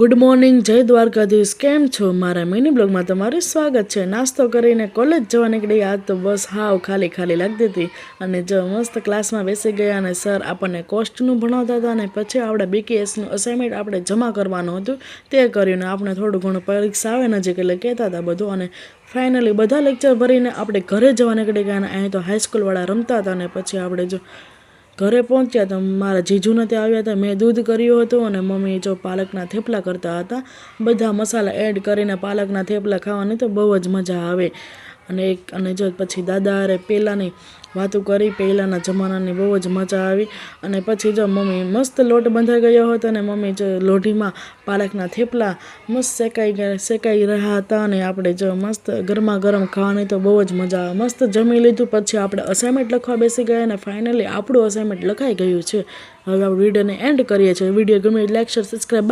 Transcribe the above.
Good morning, જય દ્વારકાધીશ. કેમ છો? મારા મિની બ્લોગમાં તમારું સ્વાગત છે. નાસ્તો કરીને કોલેજ જવા નીકળી. આજ તો બસ હાવ ખાલી ખાલી લાગતી હતી અને જો મસ્ત ક્લાસમાં બેસી ગયા અને સર આપણને કોસ્ટનું ભણાવતા હતા અને પછી આપણે બીકેએસનું અસાઇનમેન્ટ આપણે જમા કરવાનું હતું તે કર્યું ને આપણે થોડું ઘણું પરીક્ષા આવે નજીક એટલે કહેતા હતા બધું અને ફાઇનલી બધા લેક્ચર ભરીને આપણે ઘરે જવા નીકળી ગયા અને અહીં તો હાઈસ્કૂલવાળા રમતા હતા અને પછી આપણે જો ઘરે પહોંચ્યા તો મારા જીજુને ત્યાં આવ્યા હતા. મેં દૂધ કર્યું હતું અને મમ્મી જો પાલકના થેપલા કરતા હતા. બધા મસાલા એડ કરીને પાલકના થેપલા ખાવાની તો બહુ જ મજા આવે અને જો પછી દાદા અરે પહેલાંની વાતો કરી, પહેલાંના જમાનાની બહુ જ મજા આવી અને પછી જો મમ્મી મસ્ત લોટ બંધાઈ ગયો હતો અને મમ્મી જો લોઢીમાં પાલકના થેપલા મસ્ત શેકાઈ રહ્યા હતા અને આપણે જો મસ્ત ગરમા ગરમ ખાવાની તો બહુ જ મજા આવે. મસ્ત જમી લીધું પછી આપણે અસાઇનમેન્ટ લખવા બેસી ગયા અને ફાઇનલી આપણું અસાઇનમેન્ટ લખાઈ ગયું છે. હવે આપણે વિડીયોને એન્ડ કરીએ છીએ. વિડીયો ગમે લાઈક, શેર, સબસ્ક્રાઈબ.